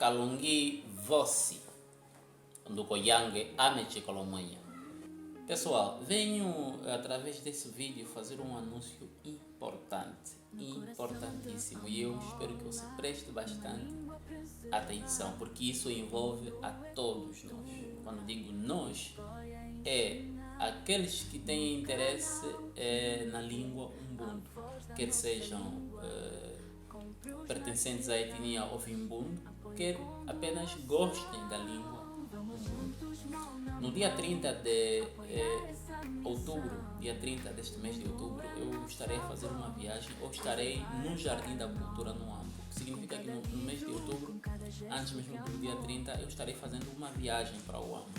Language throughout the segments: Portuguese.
Kalungi Vossi, do Koyange Ameche Colomanha. Pessoal, venho através desse vídeo fazer um anúncio importantíssimo, e eu espero que você preste bastante atenção, porque isso envolve a todos nós. Quando digo nós, é aqueles que têm interesse na língua Ubuntu, quer sejam pertencentes à etnia Ovimbundo, quer apenas gostem da língua Ubuntu. No dia 30 de outubro, dia 30 deste mês de outubro, eu estarei a fazer uma viagem, ou estarei no Jardim da Cultura no Ambo. Significa que no mês de outubro, antes mesmo do dia 30, eu estarei fazendo uma viagem para o Ambo,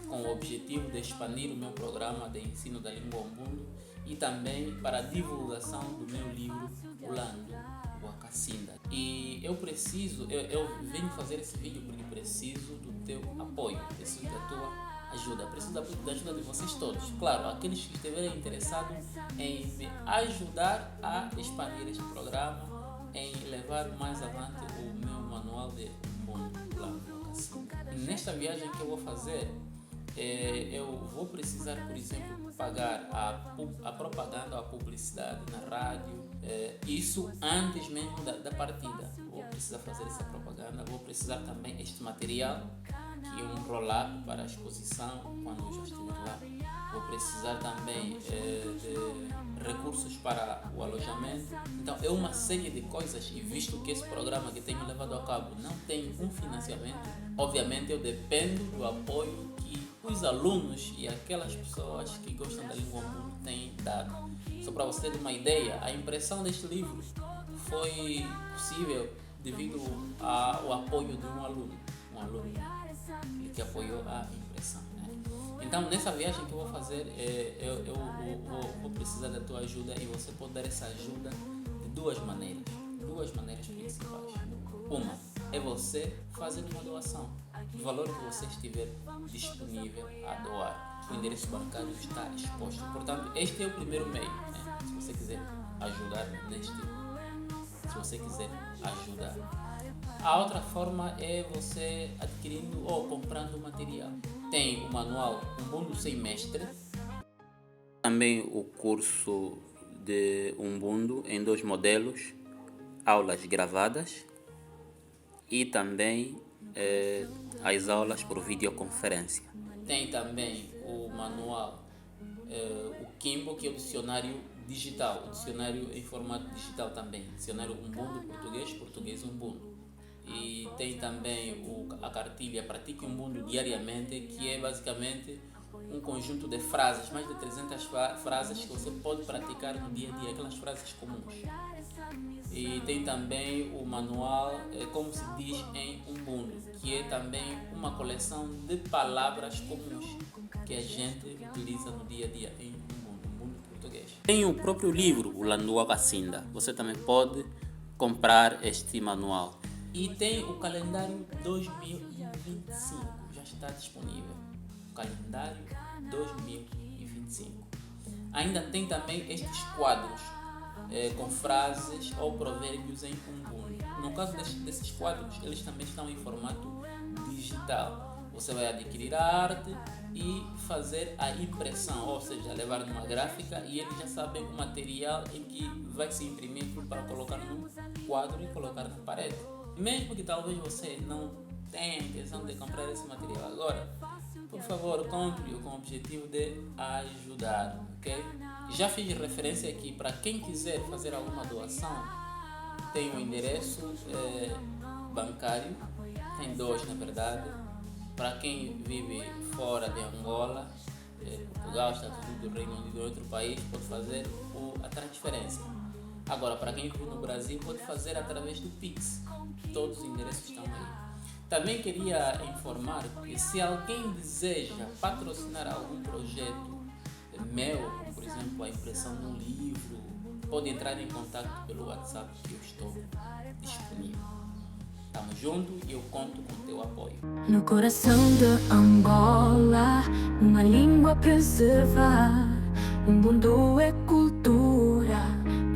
com o objetivo de expandir o meu programa de ensino da língua Ubuntu e também para a divulgação do meu livro Ulando Wakasinda. E eu venho fazer esse vídeo porque preciso do teu apoio, preciso da tua ajuda, preciso da ajuda de vocês todos. Claro, aqueles que estiverem interessados em me ajudar a expandir este programa, em levar mais avante o meu manual de Ubuntu Ulando Wakasinda. Nesta viagem que eu vou fazer, eu vou precisar, por exemplo, pagar a propaganda, a publicidade na rádio, isso antes mesmo da partida. Vou precisar fazer essa propaganda, vou precisar também este material, que é um roll-up para a exposição quando eu já estiver lá. Vou precisar também de recursos para o alojamento. Então é uma série de coisas, e visto que esse programa que tenho levado a cabo não tem um financiamento, obviamente eu dependo do apoio que os alunos e aquelas pessoas que gostam da língua Ubuntu têm dado. Só para você ter uma ideia, a impressão deste livro foi possível devido ao apoio de um aluno que apoiou a impressão, né? Então, nessa viagem que eu vou fazer, eu vou precisar da tua ajuda, e você pode dar essa ajuda de duas maneiras principais. Uma é você fazer uma doação, o valor que você estiver disponível a doar. O endereço bancário está exposto. Portanto, este é o primeiro meio, né? Se você quiser ajudar A outra forma é você adquirindo ou comprando material. Tem o manual Ubuntu Sem Mestre, também o curso de Ubuntu em 2 modelos, aulas gravadas, e também as aulas por videoconferência. Tem também o manual, o Kimbo, que é o dicionário digital, o dicionário em formato digital também, dicionário Ubuntu português Ubuntu. E tem também a cartilha Pratique Ubuntu Diariamente, que é basicamente um conjunto de frases, mais de 300 frases que você pode praticar no dia a dia, aquelas frases comuns. E tem também o manual Como se diz em Ubuntu, que é também uma coleção de palavras comuns que a gente utiliza no dia a dia em Ubuntu português. Tem o próprio livro Ulando Wakasinda, você também pode comprar este manual. E tem o calendário 2025, já está disponível. O calendário 2025. Ainda tem também estes quadros com frases ou provérbios em Ubuntu. No caso desses quadros, eles também estão em formato digital. Você vai adquirir a arte e fazer a impressão, ou seja, levar numa gráfica, e eles já sabem o material em que vai se imprimir para colocar no quadro e colocar na parede. Mesmo que talvez você não tenha a intenção de comprar esse material agora, por favor, compre-o com o objetivo de ajudar, ok? Já fiz referência aqui para quem quiser fazer alguma doação. Tem um endereço bancário, tem 2 na verdade. Para quem vive fora de Angola, Portugal, Estados Unidos, Reino Unido ou outro país, pode fazer a transferência. Agora, para quem vive no Brasil, pode fazer através do Pix. Todos os endereços estão aí. Também queria informar que se alguém deseja patrocinar algum projeto meu, como por exemplo a impressão de um livro, pode entrar em contato pelo WhatsApp, que eu estou disponível. Tamo junto e eu conto com o teu apoio. No coração de Angola, uma língua preservar. Ubuntu é cultura,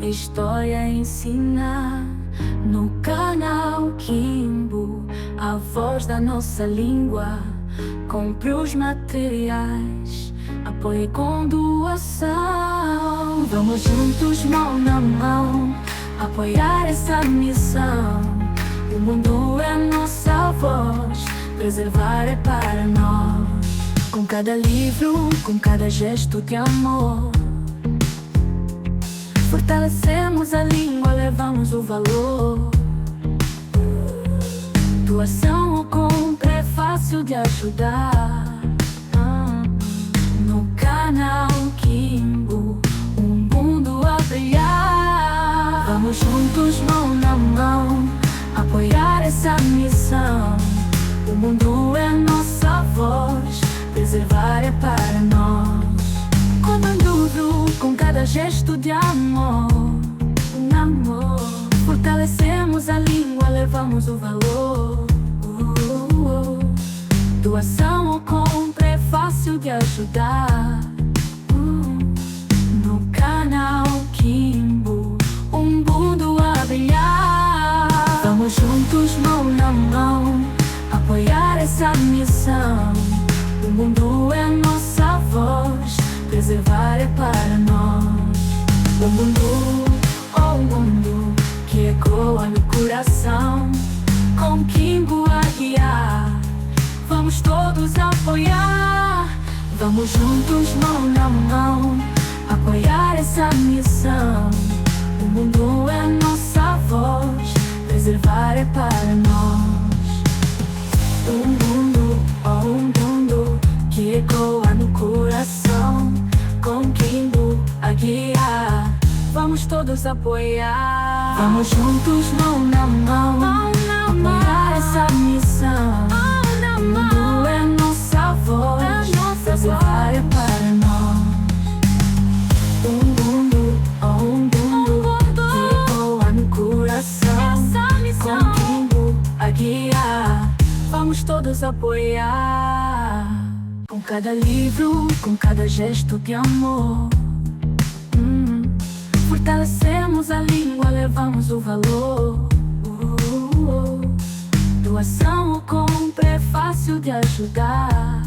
é história a ensinar. No canal Kimbo, a voz da nossa língua. Compre os materiais, apoie com doação. Vamos juntos, mão na mão, apoiar essa missão. O mundo é nossa voz, preservar é para nós. Com cada livro, com cada gesto de amor, fortalecemos a língua, levamos o valor. Doação ou compra é fácil de ajudar. No canal Kimbo, um mundo a brilhar. Vamos juntos, mão na mão, apoiar essa missão. O mundo é nossa voz, preservar é para nós. Comandando com cada gesto de amor, fortalecemos a língua, levamos o valor. Doação ou compra é fácil de ajudar. No canal Kimbo, um mundo a brilhar. Vamos juntos, mão na mão, apoiar essa missão. O mundo é nossa voz, preservar é para nós. O mundo, oh mundo, que ecoa no coração, com Kimbo a guiar. Vamos todos apoiar. Vamos juntos, mão na mão, apoiar essa missão. O mundo é nossa voz, preservar é para nós. Um mundo, oh mundo, que ecoa no coração, com Kimbo a guiar. Vamos todos apoiar. Vamos juntos, mão na mão, apoiar essa missão. O mundo é nossa voz, preservar é para nós. Um mundo, oh mundo, que ecoa no coração, com Kimbo a guiar. Vamos todos apoiar. Com cada livro, com cada gesto de amor, fortalecemos a língua, levamos o valor. Doação ou compra é fácil de ajudar.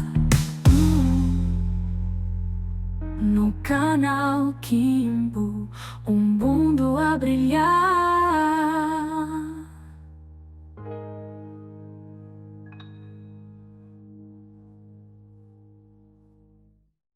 No canal Kimbo, um mundo a brilhar.